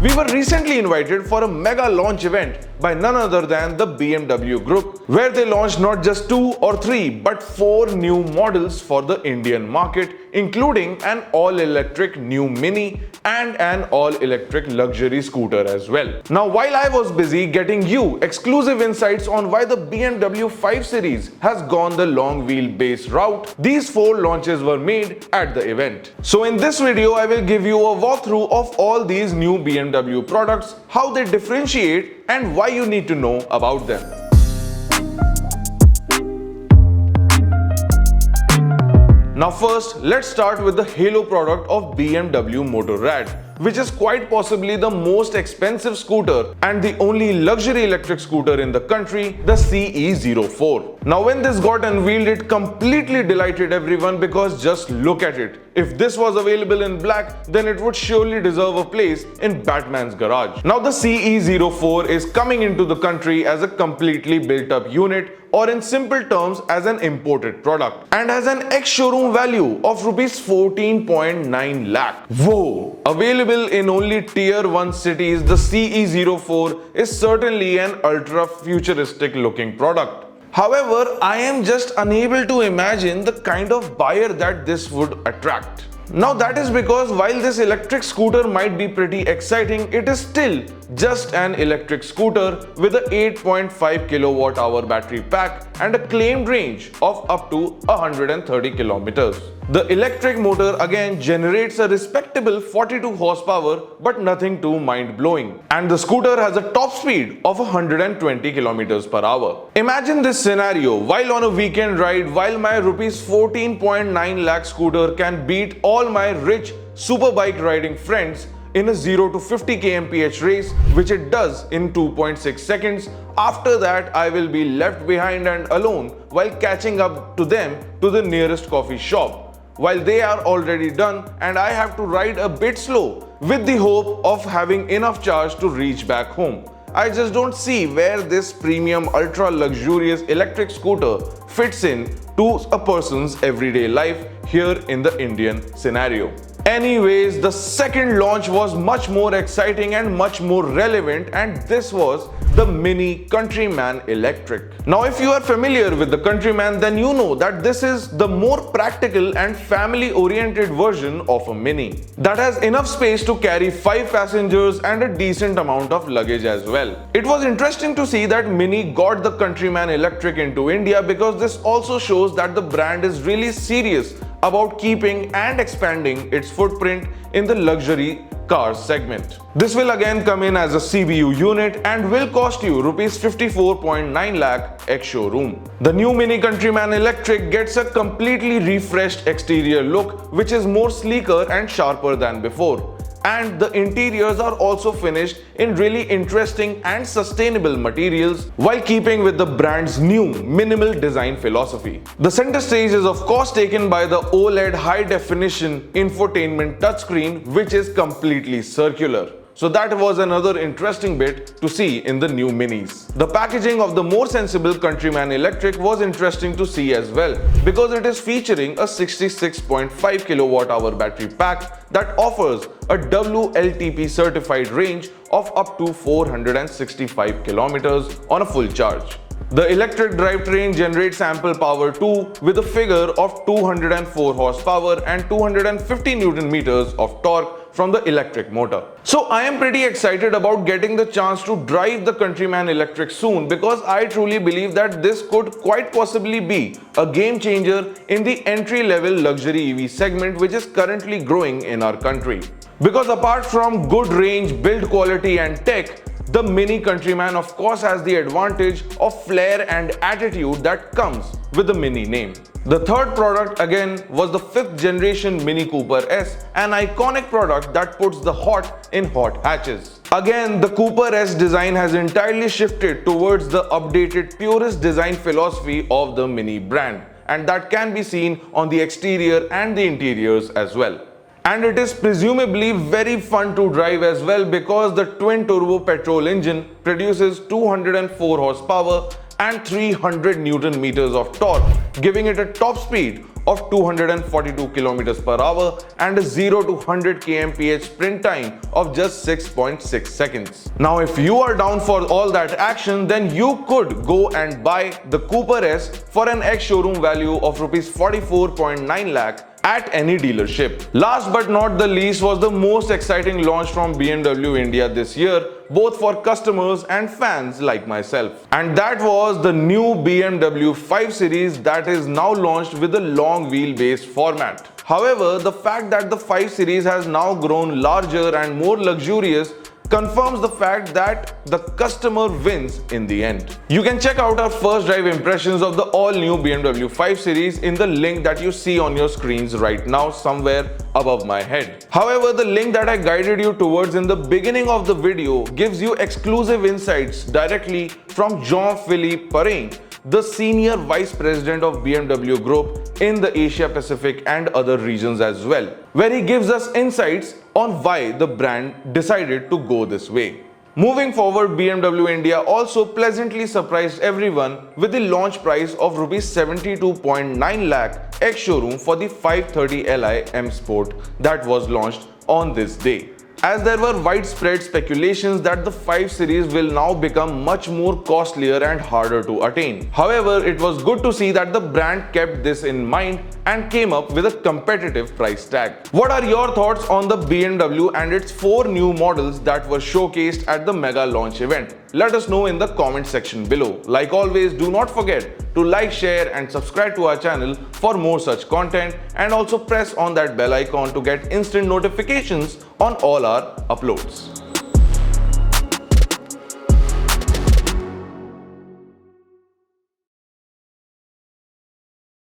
We were recently invited for a mega launch event by none other than the BMW Group, where they launched not just 2 or 3 but 4 new models for the Indian market, including an all-electric new Mini and an all-electric luxury scooter as well. Now, while I was busy getting you exclusive insights on why the BMW 5 Series has gone the long wheelbase route, these 4 launches were made at the event. So in this video, I will give you a walkthrough of all these new BMW products, how they differentiate and why you need to know about them. Now first, let's start with the halo product of BMW Motorrad, which is quite possibly the most expensive scooter and the only luxury electric scooter in the country, the CE04. Now when this got unveiled, it completely delighted everyone because just look at it. If this was available in black, then it would surely deserve a place in Batman's garage. Now the CE04 is coming into the country as a completely built up unit, or in simple terms as an imported product, and has an ex-showroom value of rupees 14.9 lakh. Whoa! Available in only tier 1 cities, the CE04 is certainly an ultra-futuristic looking product. However, I am just unable to imagine the kind of buyer that this would attract. Now that is because while this electric scooter might be pretty exciting, it is still just an electric scooter with a 8.5 kWh battery pack and a claimed range of up to 130 kilometers. The electric motor again generates a respectable 42 horsepower, but nothing too mind-blowing. And the scooter has a top speed of 120 kilometers per hour. Imagine this scenario: while on a weekend ride, while my rupees 14.9 lakh scooter can beat all my rich superbike riding friends in a 0 to 50 kmph race, which it does in 2.6 seconds. After that, I will be left behind and alone while catching up to them to the nearest coffee shop, while they are already done and I have to ride a bit slow with the hope of having enough charge to reach back home. I just don't see where this premium ultra luxurious electric scooter fits in to a person's everyday life here in the Indian scenario. Anyways, the second launch was much more exciting and much more relevant, and this was the Mini Countryman Electric. Now if you are familiar with the Countryman, then you know that this is the more practical and family oriented version of a Mini that has enough space to carry 5 passengers and a decent amount of luggage as well. It was interesting to see that Mini got the Countryman Electric into India, because this also shows that the brand is really serious about keeping and expanding its footprint in the luxury cars segment. This will again come in as a CBU unit and will cost you rupees 54.9 lakh ex-showroom. The new Mini Countryman Electric gets a completely refreshed exterior look, which is more sleeker and sharper than before. And the interiors are also finished in really interesting and sustainable materials, while keeping with the brand's new minimal design philosophy. The center stage is of course taken by the OLED high definition infotainment touchscreen, which is completely circular. So that was another interesting bit to see in the new Minis. The packaging of the more sensible Countryman Electric was interesting to see as well, because it is featuring a 66.5 kWh battery pack that offers a WLTP certified range of up to 465 kilometers on a full charge. The electric drivetrain generates ample power too, with a figure of 204 horsepower and 250 Newton meters of torque from the electric motor. So I am pretty excited about getting the chance to drive the Countryman Electric soon, because I truly believe that this could quite possibly be a game changer in the entry-level luxury EV segment, which is currently growing in our country. Because apart from good range, build quality and tech, the Mini Countryman of course has the advantage of flair and attitude that comes with the Mini name. The third product again was the 5th generation MINICooper S, an iconic product that puts the hot in hot hatches. Again, the Cooper S design has entirely shifted towards the updated purist design philosophy of the Mini brand, and that can be seen on the exterior and the interiors as well. And it is presumably very fun to drive as well, because the twin turbo petrol engine produces 204 horsepower and 300 Newton meters of torque, giving it a top speed of 242 km per hour and a 0 to 100 kmph sprint time of just 6.6 seconds. Now if you are down for all that action, then you could go and buy the Cooper S for an ex-showroom value of Rs 44.9 lakh at any dealership. Last but not the least was the most exciting launch from BMW India this year, both for customers and fans like myself. And that was the new BMW 5 Series that is now launched with a long wheelbase format. However, the fact that the 5 Series has now grown larger and more luxurious confirms the fact that the customer wins in the end. You can check out our first drive impressions of the all-new BMW 5 Series in the link that you see on your screens right now somewhere above my head. However, the link that I guided you towards in the beginning of the video gives you exclusive insights directly from Jean-Philippe Perrin, the Senior Vice President of BMW Group in the Asia Pacific and other regions as well, where he gives us insights on why the brand decided to go this way. Moving forward, BMW India also pleasantly surprised everyone with the launch price of Rs 72.9 lakh ex-showroom for the 530 Li M Sport that was launched on this day, as there were widespread speculations that the 5 Series will now become much more costlier and harder to attain. However, it was good to see that the brand kept this in mind and came up with a competitive price tag. What are your thoughts on the BMW and its 4 new models that were showcased at the mega launch event? Let us know in the comment section below. Like always, do not forget to like, share and subscribe to our channel for more such content, and also press on that bell icon to get instant notifications on all our uploads.